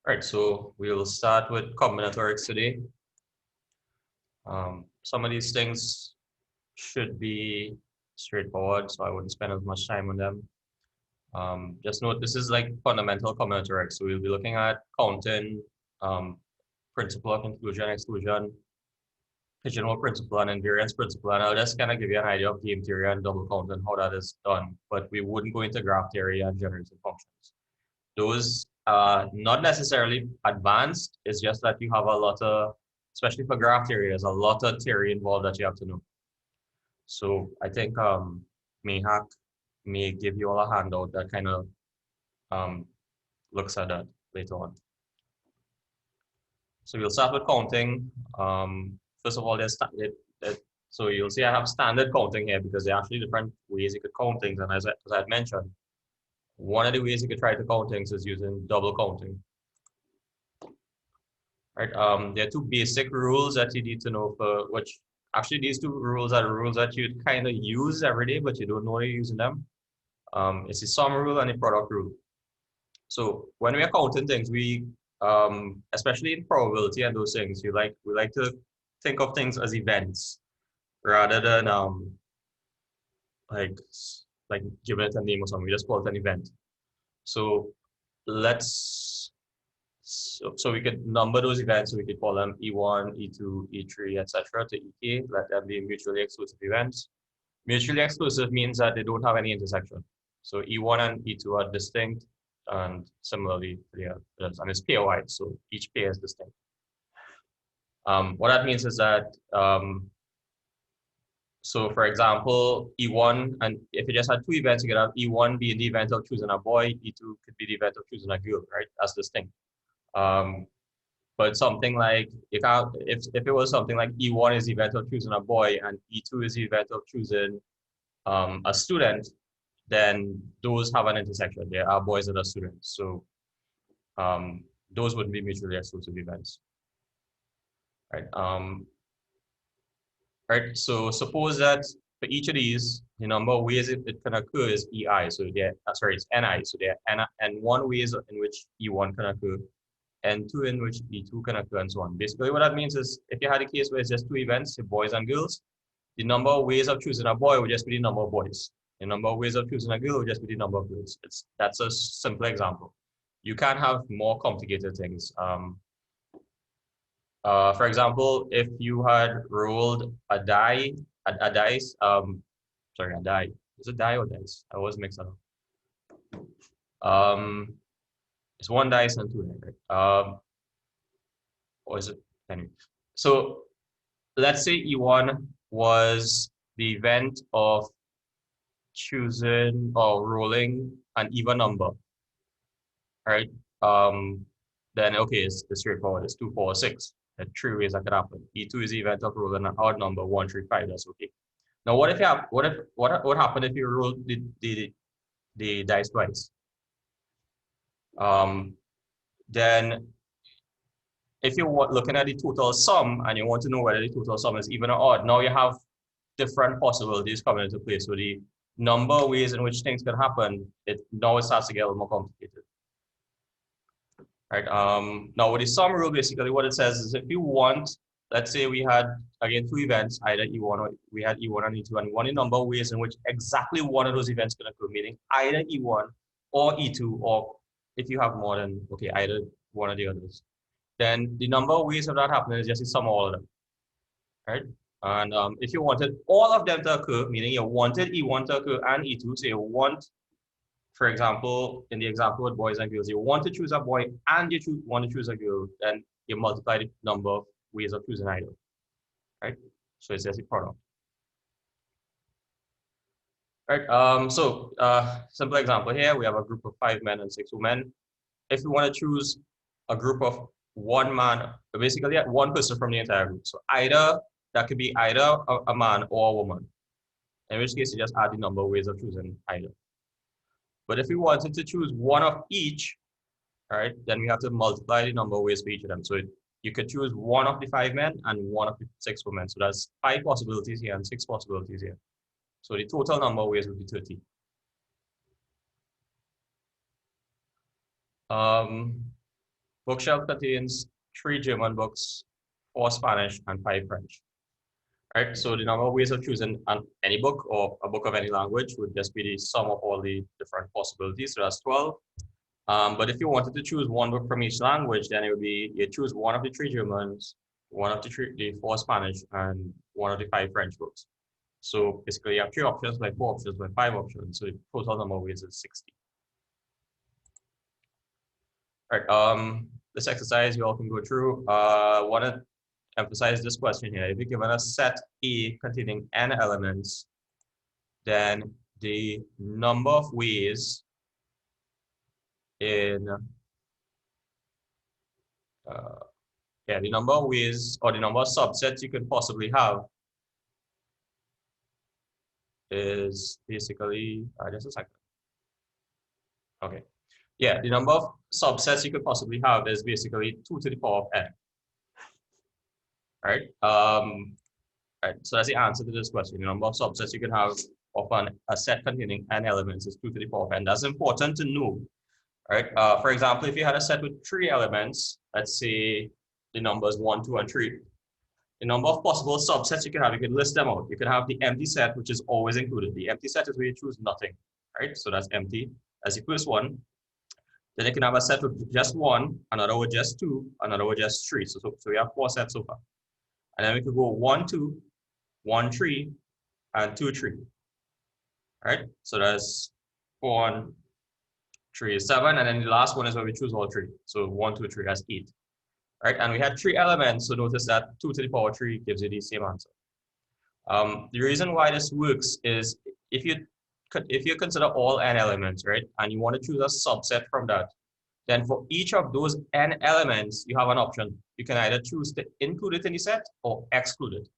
Right, so we will start with combinatorics today. Some of these things should be straightforward, so I wouldn't spend as much time on them. Just note this is like fundamental combinatorics, so we'll be looking at counting, principle of inclusion, exclusion, pigeonhole principle, and invariance principle, and I'll just kind of give you an idea of game theory and double count and how that is done, but we wouldn't go into graph theory and generative functions. Those are not necessarily advanced. It's just that you have a lot of, especially for graph theory, there's a lot of theory involved that you have to know. So I think Mayhack may give you all a handout that kind of looks at that later on. So we'll start with counting. First of all, so you'll see I have standard counting here because there are actually different ways you could count things. And as I had mentioned, one of the ways you could try to count things is using double counting. Right? There are two basic rules that you need to know for which actually these two rules are rules that you kind of use every day, but you don't know you're using them. It's the sum rule and the product rule. So when we are counting things, we especially in probability and those things, we like to think of things as events rather than like giving it a name or something. We just call it an event. So so we could number those events, so we could call them E1, E2, E3, etc. to EK, let them be mutually exclusive events. Mutually exclusive means that they don't have any intersection. So E1 and E2 are distinct, and similarly, and it's pairwise, so each pair is distinct. What that means is that, so for example, E1, and if you just had two events, you could have E1 be the event of choosing a boy, E2 could be the event of choosing a girl, right? That's distinct. But something like if it was something like E1 is the event of choosing a boy and E2 is the event of choosing a student, then those have an intersection. There are boys that are students, so those wouldn't be mutually exclusive events, right? Right. So suppose that for each of these, the number of ways it can occur is EI. So it's NI. So there are N1 ways in which E1 can occur, N2 in which E2 can occur, and so on. Basically, what that means is if you had a case where it's just two events, boys and girls, the number of ways of choosing a boy would just be the number of boys. The number of ways of choosing a girl would just be the number of girls. That's a simple example. You can have more complicated things. For example, if you had rolled a dice, a die. Is it die or dice? I always mix it up. It's one dice and two dice, right? Or is it? Anyway. So let's say E1 was the event of choosing or rolling an even number, right? Then okay, it's straightforward. It's 2, 4, 6. There are three ways that could happen. E2 is the event of rolling an odd number, 1, 3, 5. That's okay. Now, what happened if you roll the dice twice? Then if you're looking at the total sum and you want to know whether the total sum is even or odd, now you have different possibilities coming into play. So the number of ways in which things can happen, now it starts to get a little more complicated. Right. Now with the sum rule, basically what it says is if you want, let's say we had again two events, either E1 or we had E1 and E2, and one number of ways in which exactly one of those events can occur, meaning either E1 or E2, or if you have more than either one or the others, then the number of ways of that happening is just the sum of all of them. Right? And if you wanted all of them to occur, meaning you wanted E1 to occur and E2, so you want, for example, in the example with boys and girls, you want to choose a boy and you want to choose a girl, then you multiply the number of ways of choosing either, right? So it's just a product. Right, so simple example here, we have a group of 5 men and 6 women. If we want to choose a group of one man, basically one person from the entire group. So that could be either a man or a woman. In which case, you just add the number of ways of choosing either. But if we wanted to choose one of each, right, then we have to multiply the number of ways for each of them. So you could choose one of the 5 men and one of the 6 women. So that's 5 possibilities here and 6 possibilities here. So the total number of ways would be 30. bookshelf contains 3 German books, 4 Spanish, and 5 French. Right? So the number of ways of choosing any book or a book of any language would just be the sum of all the different possibilities. So that's 12. But if you wanted to choose one book from each language, then it would be you choose one of the 3 Germans, one of the 4 Spanish, and one of the 5 French books. So basically, you have 3 options, like 4 options, like 5 options. So the total number of ways is 60. All right. This exercise you all can go through. Want to emphasize this question here. If you're given a set A containing n elements, then the number of ways in the number of ways or the number of subsets you could possibly have is basically just a second. Okay. Yeah, the number of subsets you could possibly have is basically 2 to the power of n. Right? Right. So that's the answer to this question. The number of subsets you can have of a set containing n elements is 2 to the power of n. That's important to know. Right? For example, if you had a set with 3 elements, let's say the numbers 1, 2, and 3. The number of possible subsets you can list them out. You can have the empty set, which is always included. The empty set is where you choose nothing. Right? So that's empty. That's the first one. Then you can have a set with just 1, another with just 2, another with just 3. So we have 4 sets so far. And then we could go 1, 2, 1, 3, and 2, 3. Right? So that's 1, 3 is 7, and then the last one is where we choose all 3. So 1, 2, 3, that's 8. Right? And we had 3 elements, so notice that 2 to the power 3 gives you the same answer. The reason why this works is if you consider all n elements, right, and you want to choose a subset from that, then for each of those n elements, you have an option. You can either choose to include it in the set or exclude it.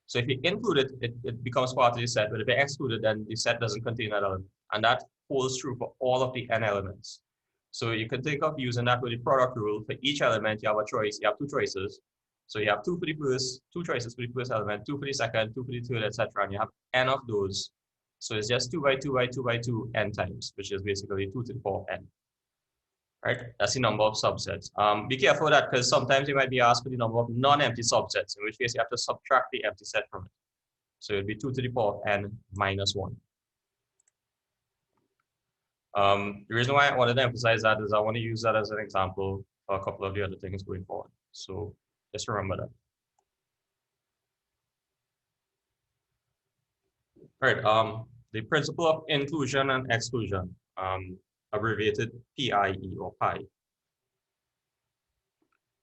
So if you include it, it becomes part of the set, but if you exclude it, then the set doesn't contain that element. And that holds true for all of the n elements. So you can think of using that with the product rule. For each element, you have a choice. You have 2 choices. So you have 2 for the first, 2 choices for the first element, 2 for the second, 2 for the third, etc. And you have n of those. So it's just 2 by 2 by 2 by 2 n times, which is basically 2 to the power of n. Right? That's the number of subsets. Be careful of that because sometimes you might be asked for the number of non-empty subsets, in which case you have to subtract the empty set from it. So it would be 2 to the power of n minus 1. The reason why I wanted to emphasize that is I want to use that as an example for a couple of the other things going forward. So just remember that. All right. The principle of inclusion and exclusion, abbreviated PIE or PI.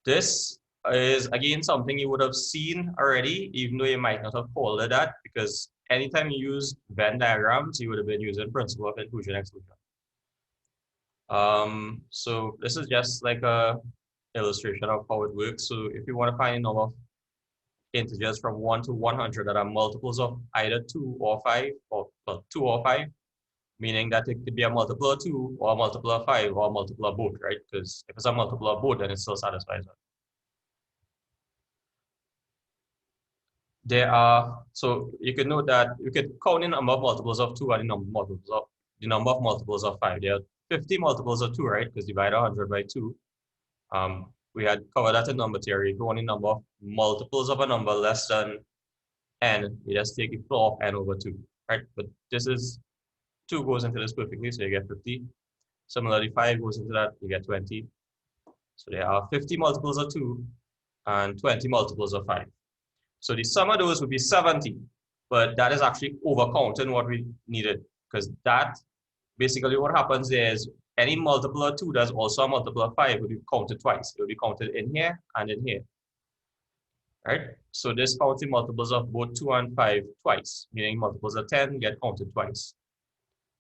This is again something you would have seen already, even though you might not have called it that, because anytime you use Venn diagrams, you would have been using principle of inclusion and exclusion. So this is just like a illustration of how it works. So if you want to find a number of integers from 1 to 100 that are multiples of either 2 or 5, or well, 2 or 5, meaning that it could be a multiple of 2 or a multiple of 5 or a multiple of both, right? Because if it's a multiple of both, then it still satisfies that. There are, so you can note that you could count the number of multiples of 2 and the number of multiples of 5. There are 50 multiples of 2, right? Because divide 100 by 2. We had covered that in number theory. If you want the number of multiples of a number less than n, you just take the floor of n over 2, right? But this is 2 goes into this perfectly, so you get 50. Similarly, 5 goes into that, you get 20. So there are 50 multiples of 2 and 20 multiples of 5. So the sum of those would be 70, but that is actually overcounting what we needed, because that basically what happens there is any multiple of 2 that's also a multiple of 5 will be counted twice. It will be counted in here and in here. Right? So this counts the multiples of both 2 and 5 twice, meaning multiples of 10 get counted twice.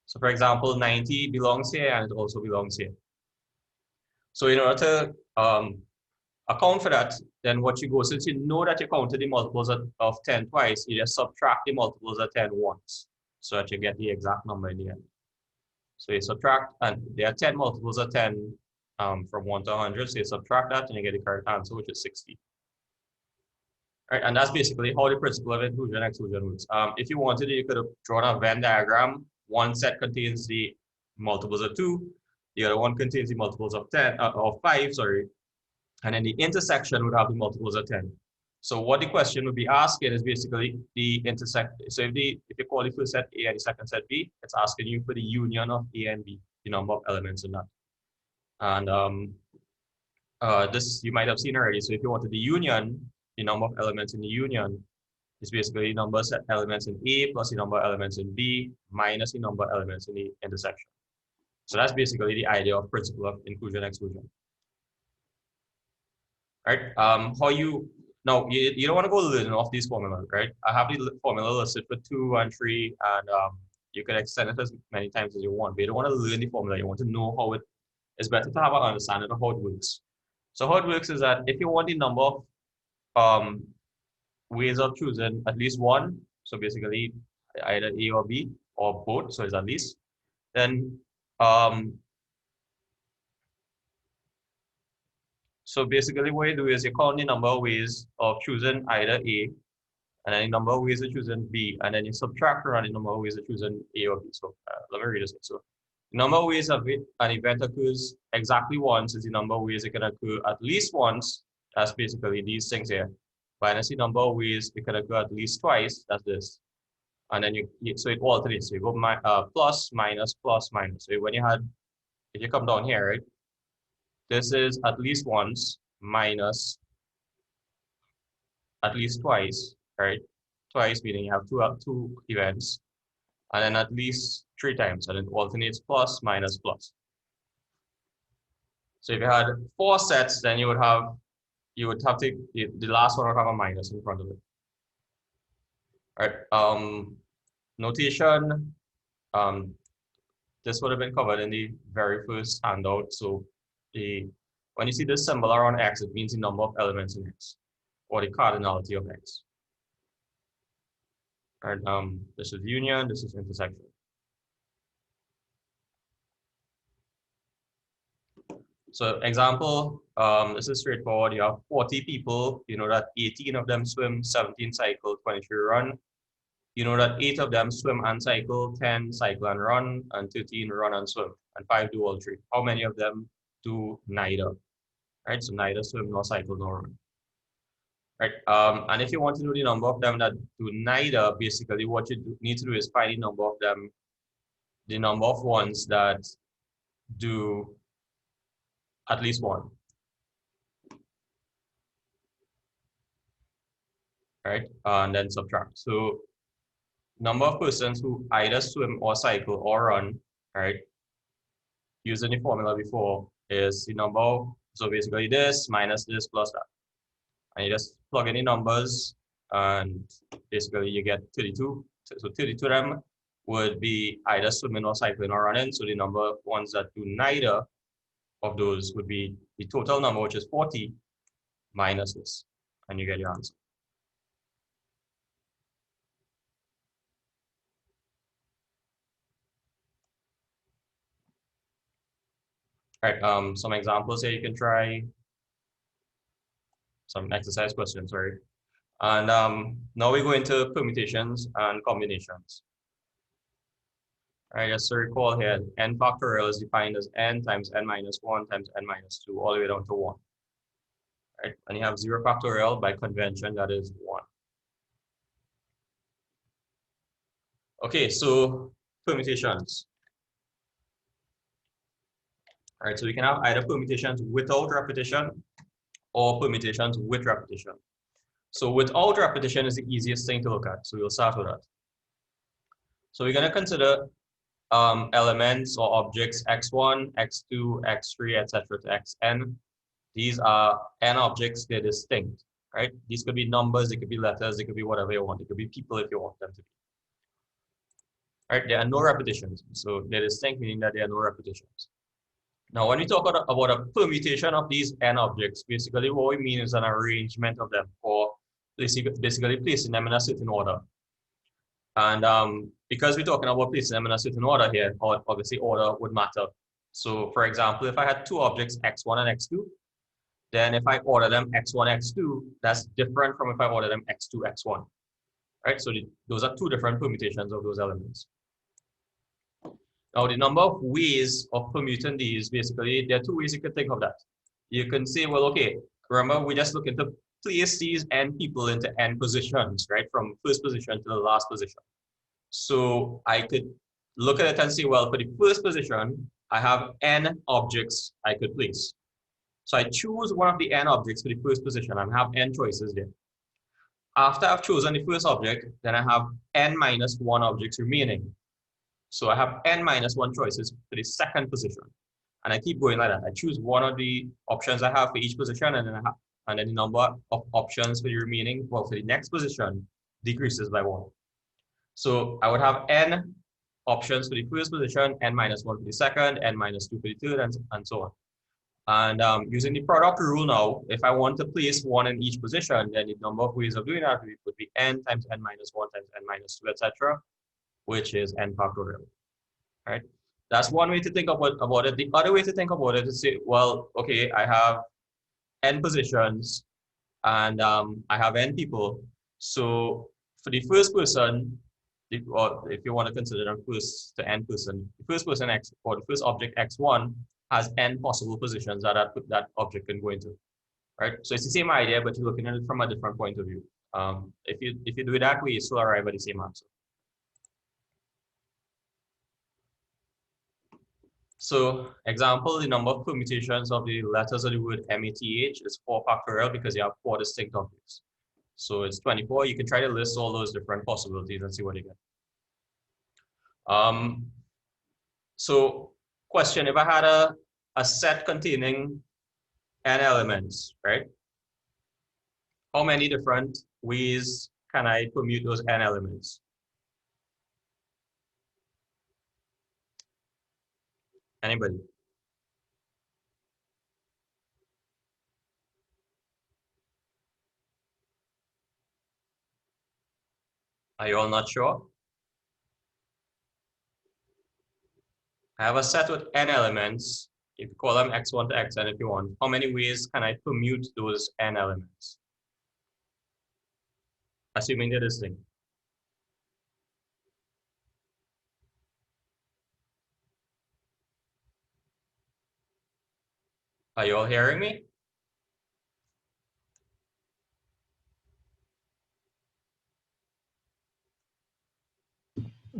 So for example, 90 belongs here and it also belongs here. So in order to account for that, then what you go, since you know that you counted the multiples of 10 twice, you just subtract the multiples of 10 once, so that you get the exact number in the end. So you subtract, and there are 10 multiples of 10 from 1 to 100, so you subtract that and you get the correct answer, which is 60. Right, and that's basically how the principle of inclusion and exclusion works. If you wanted, you could have drawn a Venn diagram. One set contains the multiples of 2, the other one contains the multiples of 10, of 5, sorry, and then the intersection would have the multiples of 10. So what the question would be asking is basically the intersect. So if you call the first set A and the second set B, it's asking you for the union of A and B, the number of elements in that. And this you might have seen already. So if you wanted the union, the number of elements in the union is basically the number of elements in A plus the number of elements in B minus the number of elements in the intersection. So that's basically the idea of principle of inclusion exclusion. Right? How you now you don't want to go learning off these formulas, right? I have the formula listed for 2 and 3, and you can extend it as many times as you want, but you don't want to learn the formula. You want to know how it is better to have an understanding of how it works. So how it works is that if you want the number of ways of choosing at least one, so basically either A or B or both, so it's at least, then so basically what you do is you count the number of ways of choosing either A, and then the number of ways of choosing B, and then you subtract around the number of ways of choosing A or B. So let me read this. So the number of ways of an event occurs exactly once is the number of ways it can occur at least once. That's basically these things here. Minus the number of ways it can occur at least twice. That's this. And then so it alternates. So you go plus, minus, plus, minus. So when if you come down here, right? This is at least once minus at least twice, right? Twice meaning you have two events, and then at least 3 times, and it alternates plus, minus, plus. So if you had 4 sets, then you would have to the last one would have a minus in front of it. All right. Notation. This would have been covered in the very first handout. So when you see this symbol around X, it means the number of elements in X, or the cardinality of X. All right, this is union, this is intersection. So example, this is straightforward. You have 40 people, you know that 18 of them swim, 17 cycle, 23 run. You know that 8 of them swim and cycle, 10 cycle and run, and 13 run and swim, and 5 do all 3. How many of them do neither? Right, so neither swim nor cycle nor run. Right, and if you want to know the number of them that do neither, basically what you need to do is find the number of them, the number of ones that do at least one. Right, and then subtract. So number of persons who either swim or cycle or run, right, using the formula before is the number of, so basically this minus this plus that. And you just plug in the numbers, and basically you get 32. So 32 of them would be either swimming or cycling or running. So the number of ones that do neither of those would be the total number, which is 40, minus this, and you get your answer. All right, some examples here you can try, some exercise questions, sorry. And now we go into permutations and combinations. All right, just to recall here, n factorial is defined as n times n minus 1 times n minus 2, all the way down to 1. Right, and you have 0 factorial by convention, that is 1. Okay, so permutations. All right, so we can have either permutations without repetition or permutations with repetition. So without repetition is the easiest thing to look at. So we'll start with that. So we're going to consider elements or objects x1, x2, x3, etc. to xn. These are n objects, they're distinct, right? These could be numbers, they could be letters, they could be whatever you want. It could be people if you want them to be. Right? There are no repetitions. So they're distinct, meaning that there are no repetitions. Now, when we talk about a permutation of these n objects, basically what we mean is an arrangement of them, or basically placing them in a certain order. And because we're talking about placing them in a certain order here, obviously order would matter. So for example, if I had 2 objects, x1 and x2, then if I order them x1, x2, that's different from if I order them x2, x1. Right? So those are 2 different permutations of those elements. Now, the number of ways of permuting these, basically, there are two ways you can think of that. You can say, well, okay, remember, we're just looking to place these n people into n positions, right? From first position to the last position. So I could look at it and say, well, for the first position, I have n objects I could place. So I choose one of the n objects for the first position and have n choices there. After I've chosen the first object, then I have n minus 1 objects remaining. So I have n minus 1 choices for the second position. And I keep going like that. I choose one of the options I have for each position, and then the number of options for the remaining, well, for the next position decreases by 1. So I would have n options for the first position, n minus 1 for the second, n minus 2 for the third, and so on. And using the product rule now, if I want to place one in each position, then the number of ways of doing that would be n times n minus 1 times n minus 2, etc., which is n factorial. Right? That's one way to think about it. The other way to think about it is say, well, okay, I have n positions and I have n people. So for the first person, or if you want to consider them first to n person, the first person x or the first object x1 has n possible positions that object can go into, right? So it's the same idea, but you're looking at it from a different point of view. If you do it that way, you still arrive at the same answer. So example, the number of permutations of the letters of the word math is 4 factorial because you have 4 distinct objects. So it's 24. You can try to list all those different possibilities and see what you get. So question, if I had a set containing n elements, right? How many different ways can I permute those n elements? Anybody? Are you all not sure? I have a set with n elements. You can call them x1 to xn if you want. How many ways can I permute those n elements? Assuming they're distinct. Are you all hearing me?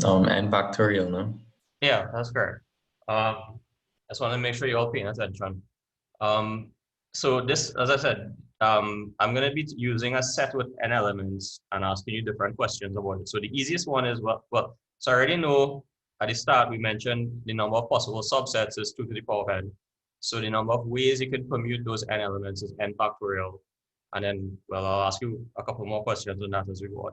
N factorial, no? Yeah, that's correct. I just want to make sure you're all paying attention. So this, as I said, I'm going to be using a set with n elements and asking you different questions about it. So the easiest one is, well, so I already know at the start we mentioned the number of possible subsets is 2 to the power of n. So the number of ways you can permute those n elements is n factorial. And then, well, I'll ask you a couple more questions on that as we go on.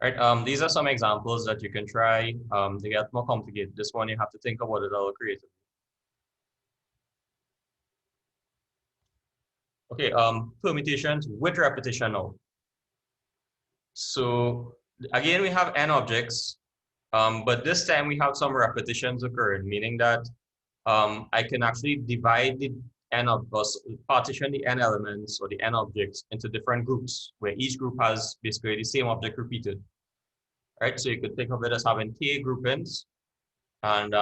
Right, these are some examples that you can try. They get more complicated. This one you have to think about it a little creatively. Okay, permutations with repetition now. So again, we have n objects, but this time we have some repetitions occurring, meaning that I can actually divide the partition the n elements or the n objects into different groups, where each group has basically the same object repeated. Right, so you could think of it as having k groupings and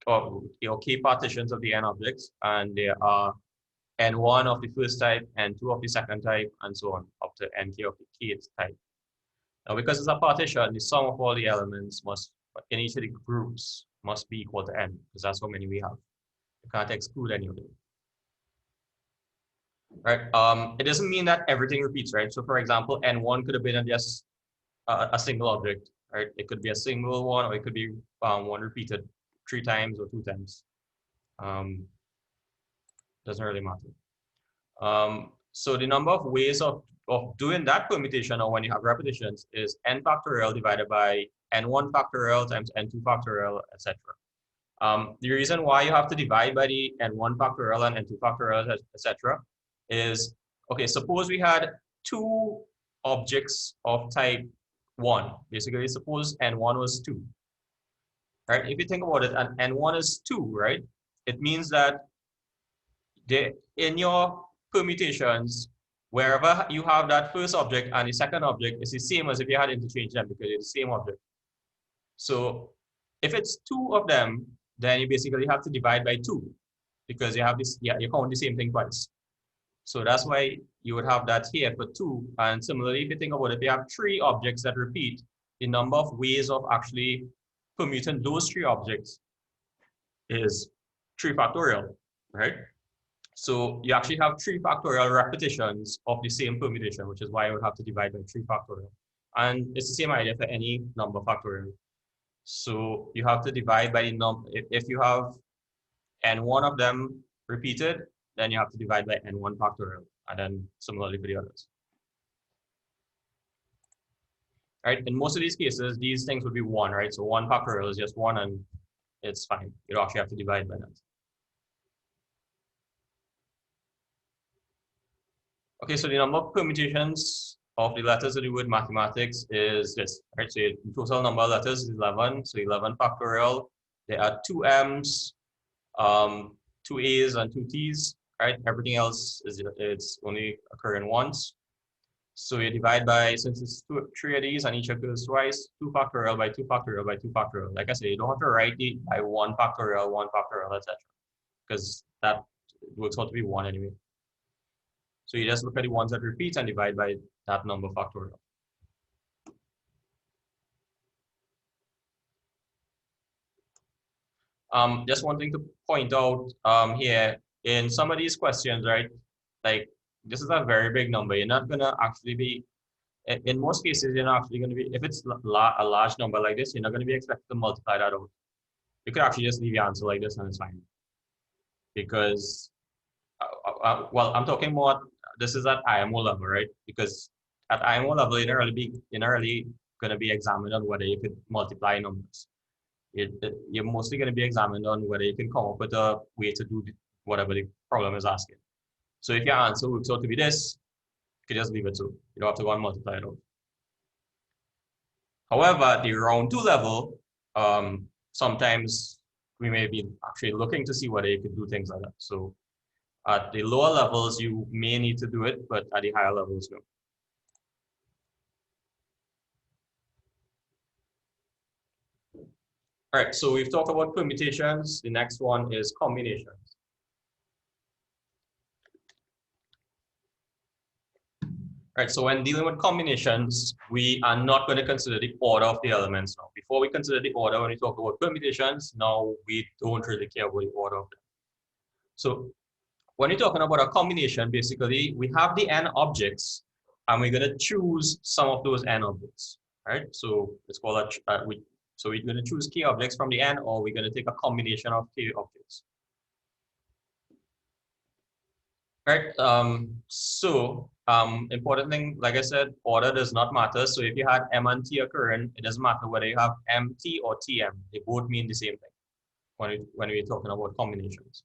or k partitions of the n objects, and there are n1 of the first type, n2 of the second type, and so on, up to nk of the kth type. Now, because it's a partition, the sum of all the elements in each of the groups must be equal to n, because that's how many we have. You can't exclude any of them. Right? It doesn't mean that everything repeats, right? So for example, n1 could have been just a single object, right? It could be a single one, or it could be one repeated 3 times or 2 times. Doesn't really matter. So the number of ways of doing that permutation, or when you have repetitions, is n factorial divided by n1 factorial times n2 factorial, etc. The reason why you have to divide by the n1 factorial and n2 factorial, etc., is, okay, suppose we had 2 objects of type 1. Basically, suppose n1 was 2. Right? If you think about it, and n1 is 2, right? It means that in your permutations, wherever you have that first object and the second object, it's the same as if you had interchanged them because it's the same object. So if it's two of them, then you basically have to divide by 2 because you have this, yeah, you count the same thing twice. So that's why you would have that here for 2. And similarly, if you think about it, if you have 3 objects that repeat, the number of ways of actually permuting those 3 objects is 3 factorial, right? So you actually have 3 factorial repetitions of the same permutation, which is why you would have to divide by 3 factorial. And it's the same idea for any number factorial. So you have to divide by the number. If you have n1 of them repeated, then you have to divide by n1 factorial, and then similarly for the others. Right? In most of these cases, these things would be 1, right? So 1 factorial is just 1, and it's fine. You don't actually have to divide by that. Okay, so the number of permutations of the letters of the word mathematics is this, right? So the total number of letters is 11. So 11 factorial. There are 2 M's, 2 A's, and 2 T's, right? Everything else is it's only occurring once. So you divide by, since it's 3 of these and each occurs twice, 2 factorial by 2 factorial by 2 factorial. Like I said, you don't have to write it by 1 factorial, etc. Because that works out to be 1 anyway. So you just look at the ones that repeat and divide by that number factorial. Just one thing to point out here, in some of these questions, right, like this is a very big number. You're not gonna actually be, in most cases, you're not actually gonna be, if it's a large number like this, you're not gonna be expected to multiply that out. You could actually just leave your answer like this and it's fine. Because, well, I'm talking more, this is at IMO level, right? Because at IMO level, you're not really gonna be examined on whether you could multiply numbers. You're mostly going to be examined on whether you can come up with a way to do whatever the problem is asking. So if your answer works out to be this, you can just leave it so. You don't have to go and multiply it out. However, at the round 2 level, sometimes we may be actually looking to see whether you could do things like that. So at the lower levels, you may need to do it, but at the higher levels, no. All right, so we've talked about permutations. The next one is combinations. All right, so when dealing with combinations, we are not going to consider the order of the elements now. Before we consider the order, when we talk about permutations, now we don't really care about the order of them. So when you're talking about a combination, basically, we have the n objects, and we're going to choose some of those n objects, right? So it's called so we're going to choose k objects from the n, or we're going to take a combination of k objects. Right. Important thing, like I said, order does not matter. So if you had m and t occurring, it doesn't matter whether you have mt or tm. They both mean the same thing when we're talking about combinations.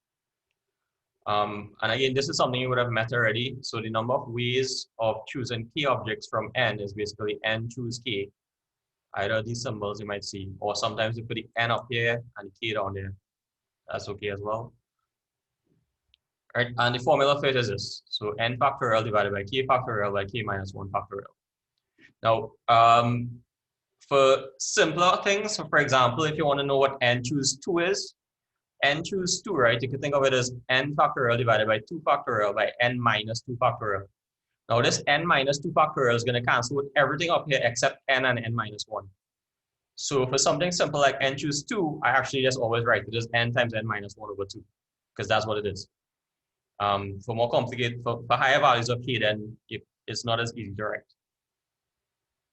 And again, this is something you would have met already. So the number of ways of choosing k objects from n is basically n choose k. Either these symbols you might see, or sometimes you put the n up here and k down there. That's okay as well. Right, and the formula for it is this. So n factorial divided by k factorial by k minus 1 factorial. Now, for simpler things, so for example, if you want to know what n choose 2 is, n choose 2, right? You can think of it as n factorial divided by 2 factorial by n minus 2 factorial. Now this n minus 2 factorial is going to cancel with everything up here except n and n minus 1. So for something simple like n choose 2, I actually just always write it as n times n minus 1 over 2, because that's what it is. For more complicated, for higher values of k, then it's not as easy to write.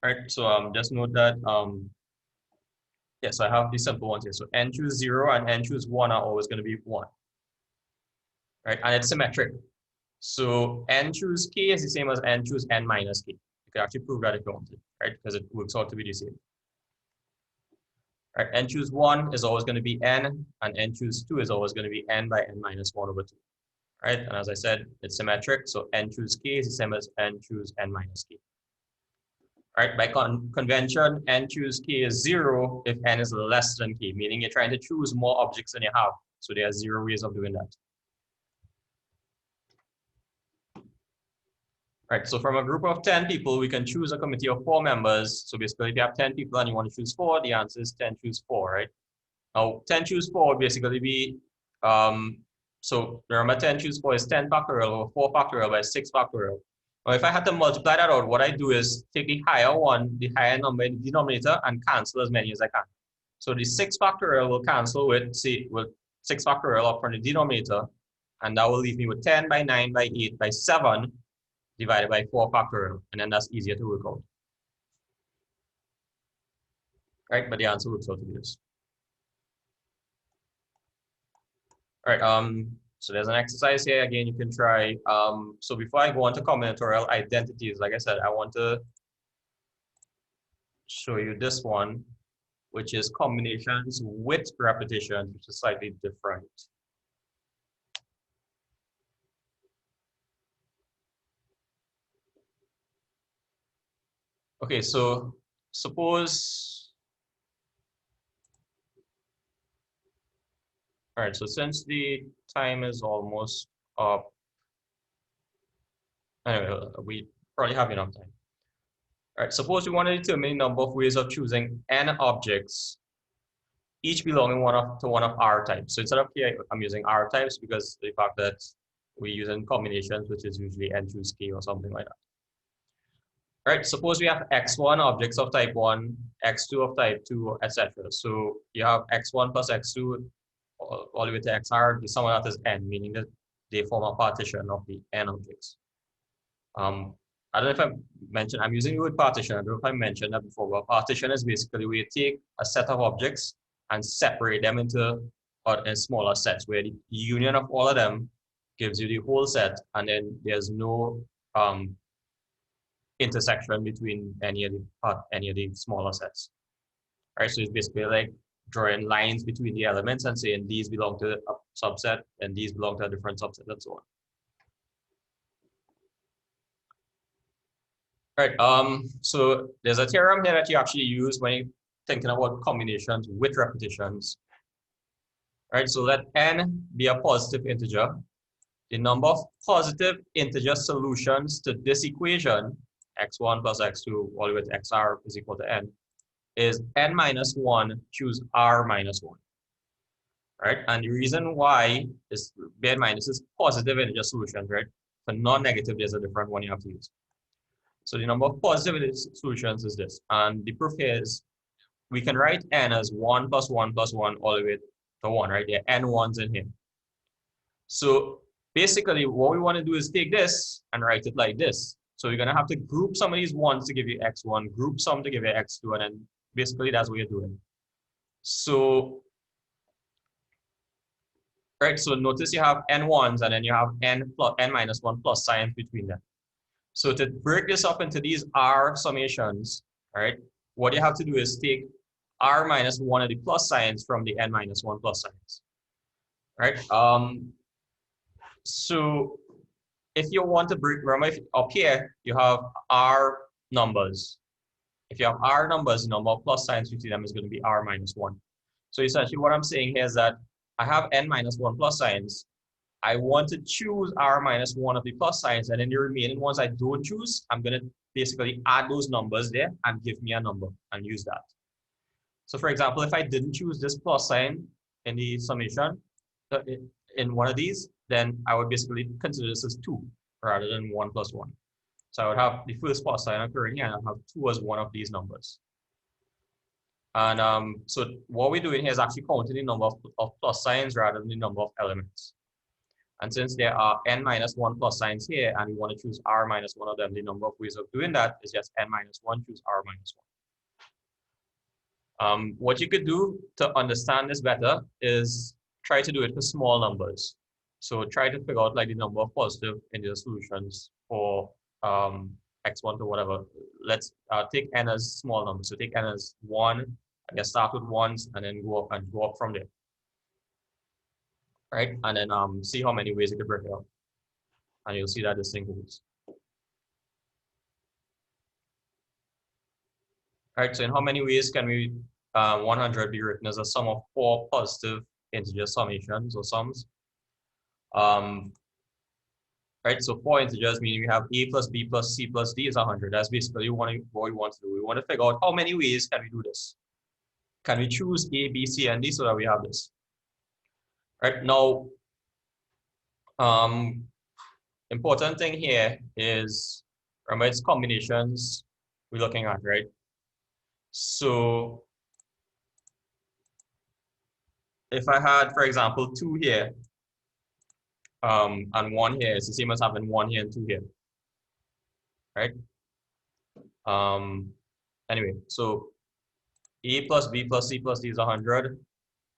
All right, so just note that, yes, I have the simple ones here. So n choose 0 and n choose 1 are always going to be 1. Right, and it's symmetric. So n choose k is the same as n choose n minus k. You can actually prove that if you wanted, right? Because it works out to be the same. Right, n choose 1 is always going to be n, and n choose 2 is always going to be n by n minus 1 over 2. Right, and as I said, it's symmetric. So n choose k is the same as n choose n minus k. All right, by convention, n choose k is 0 if n is less than k, meaning you're trying to choose more objects than you have. So there are 0 ways of doing that. Right, so from a group of 10 people, we can choose a committee of 4 members. So basically, if you have 10 people and you want to choose 4, the answer is 10 choose 4, right? Now, 10 choose 4 would basically be, so remember 10 choose 4 is 10 factorial over 4 factorial by 6 factorial. Now, if I had to multiply that out, what I do is take the higher one, the higher number in the denominator, and cancel as many as I can. So the 6 factorial will cancel with 6 factorial up from the denominator, and that will leave me with 10 by 9 by 8 by 7 divided by 4 factorial, and then that's easier to work out. Right, but the answer works out to be this. All right, so there's an exercise here. Again, you can try. So before I go on to combinatorial identities, like I said, I want to show you this one, which is combinations with repetitions, which is slightly different. Okay, so suppose, all right, so since the time is almost up, anyway, we probably have enough time. All right, suppose we want to determine the number of ways of choosing n objects, each belonging to one of R types. So instead of here, I'm using R types because the fact that we're using combinations, which is usually n choose k or something like that. All right, suppose we have x1 objects of type 1, x2 of type 2, etc. So you have x1 plus x2 all the way to xr. The sum of that is n, meaning that they form a partition of the n objects. I don't know if I mentioned, I'm using the word partition. I don't know if I mentioned that before, but partition is basically where you take a set of objects and separate them into smaller sets, where the union of all of them gives you the whole set, and then there's no intersection between any of the smaller sets. All right, so it's basically like drawing lines between the elements and saying these belong to a subset and these belong to a different subset and so on. All right, so there's a theorem here that you actually use when you're thinking about combinations with repetitions. All right, so let n be a positive integer. The number of positive integer solutions to this equation, x1 plus x2 all the way to xr is equal to n, is n minus 1 choose r minus 1. Right, and the reason why is bear in mind this is positive integer solutions, right? For non-negative, there's a different one you have to use. So the number of positive solutions is this, and the proof here is we can write n as 1 plus 1 plus 1 all the way to 1, right? There are n ones in here. So basically, what we want to do is take this and write it like this. So you're going to have to group some of these ones to give you x1, group some to give you x2, and then basically that's what you're doing. So, right, so notice you have n ones, and then you have n minus 1 plus signs between them. So to break this up into these r summations, right, what you have to do is take r minus 1 of the plus signs from the n minus 1 plus signs, right? So if you want to break, remember if up here you have r numbers. If you have r numbers, the number of plus signs between them is going to be r minus 1. So essentially what I'm saying here is that I have n minus 1 plus signs. I want to choose r minus 1 of the plus signs, and then the remaining ones I don't choose, I'm going to basically add those numbers there and give me a number and use that. So for example, if I didn't choose this plus sign in the summation, in one of these, then I would basically consider this as 2 rather than 1 plus 1. So I would have the first plus sign occurring here, and I'll have 2 as one of these numbers. And so what we're doing here is actually counting the number of plus signs rather than the number of elements. And since there are n minus 1 plus signs here, and we want to choose r minus 1 of them, the number of ways of doing that is just n minus 1 choose r minus 1. What you could do to understand this better is try to do it for small numbers. So try to figure out like the number of positive integer solutions for x1 to whatever. Let's take n as small numbers. So take n as 1, I guess start with ones and then go up from there. Right, and then see how many ways you can break it up, and you'll see that this thing holds. All right, so in how many ways can we 100 be written as a sum of 4 positive integer summations or sums? right? So 4 integers meaning we have a plus b plus c plus d is 100. That's basically what we want to do. We want to figure out how many ways can we do this. Can we choose a, b, c, and d so that we have this? Right now, important thing here is, remember, it's combinations we're looking at, right? So if I had, for example, 2 here, and 1 here, it's the same as having 1 here and 2 here, right? Anyway, so a plus b plus c plus d is 100.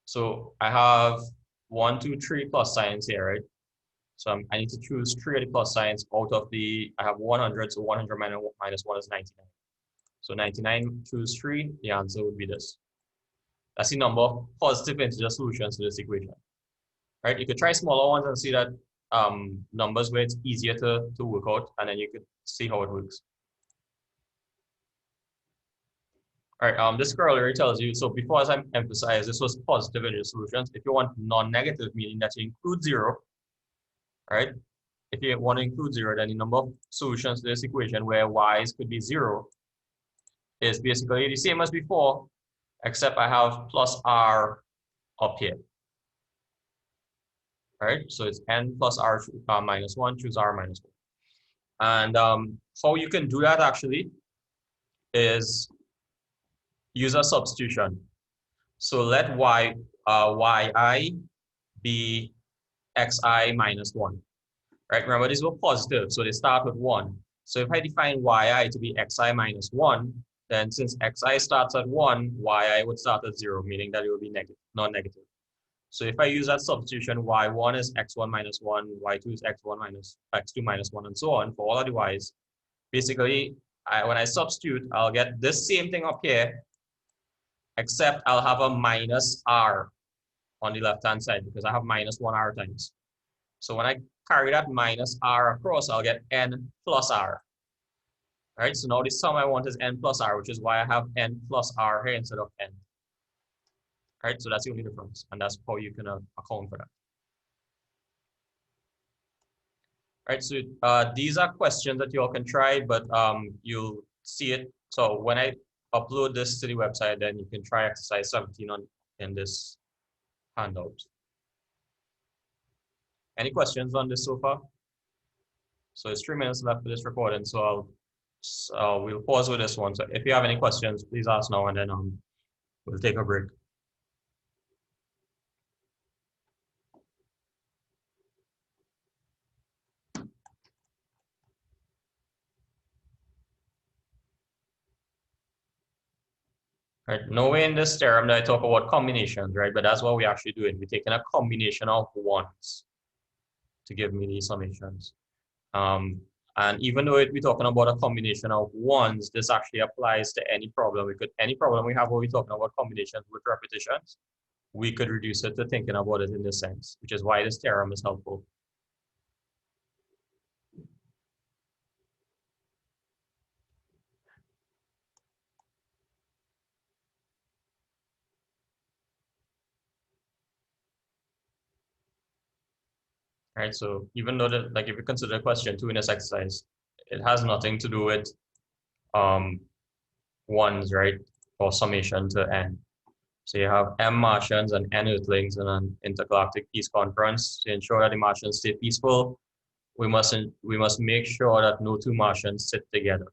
So I have 1, 2, 3 plus signs here, right? So I need to choose 3 of the plus signs out of the, I have 100, so 100 minus 1 is 99. So 99, choose 3, the answer would be this. That's the number of positive integer solutions to this equation, right? You could try smaller ones and see that numbers where it's easier to work out, and then you could see how it works. All right, this corollary tells you, so before, as I emphasized, this was positive integer solutions. If you want non-negative, meaning that you include 0, right? If you want to include 0, then the number of solutions to this equation where y's could be 0 is basically the same as before, except I have plus r up here. All right, so it's n plus r minus 1, choose r minus 1. And how you can do that actually is use a substitution. So let yi be xi minus 1. Right, remember these were positive, so they start with 1. So if I define yi to be xi minus 1, then since xi starts at 1, yi would start at 0, meaning that it will be negative, non-negative. So if I use that substitution, y1 is x1 minus 1, y2 is x2 minus 1, and so on for all of the y's. Basically, when I substitute, I'll get this same thing up here, except I'll have a minus r on the left-hand side because I have minus 1 r times. So when I carry that minus r across, I'll get n plus r. All right, so now the sum I want is n plus r, which is why I have n plus r here instead of n. All right, so that's the only difference, and that's how you can account for that. All right, so these are questions that you all can try, but you'll see it. So when I upload this to the website, then you can try exercise 17 in this handout. Any questions on this so far? So it's 3 minutes left for this recording, so we'll pause with this one. So if you have any questions, please ask now, and then we'll take a break. Right, nowhere in this theorem that I talk about combinations, right? But that's what we're actually doing. We're taking a combination of ones to give me these summations. And even though we're talking about a combination of ones, this actually applies to any problem. Any problem we have where we're talking about combinations with repetitions, we could reduce it to thinking about it in this sense, which is why this theorem is helpful. Right, so even though that, like if you consider question 2 in this exercise, it has nothing to do with ones, right, or summation to n. So you have m Martians and n Earthlings in an intergalactic peace conference. To ensure that the Martians stay peaceful, we must make sure that no 2 Martians sit together,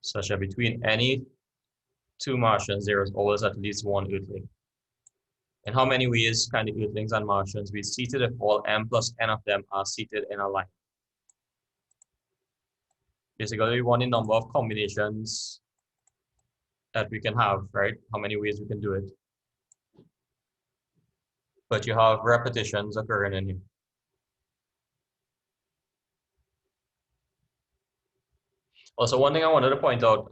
such that between any 2 Martians there is always at least 1 Earthling. In how many ways can the Earthlings and Martians be seated if all m plus n of them are seated in a line? Basically, we want the number of combinations that we can have, right? How many ways we can do it. But you have repetitions occurring in here. Also, one thing I wanted to point out,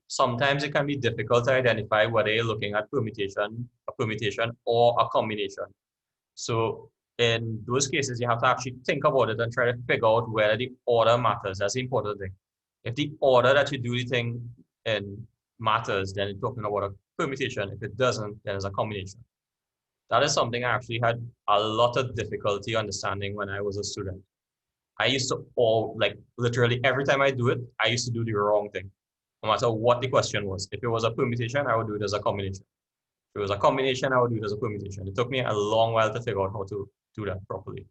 sometimes it can be difficult to identify whether you're looking at a permutation or a combination. So in those cases, you have to actually think about it and try to figure out whether the order matters. That's the important thing. If the order that you do the thing in matters, then you're talking about a permutation. If it doesn't, then it's a combination. That is something I actually had a lot of difficulty understanding when I was a student. I used to like literally every time I do it, I used to do the wrong thing, no matter what the question was. If it was a permutation, I would do it as a combination. If it was a combination, I would do it as a permutation. It took me a long while to figure out how to do that properly.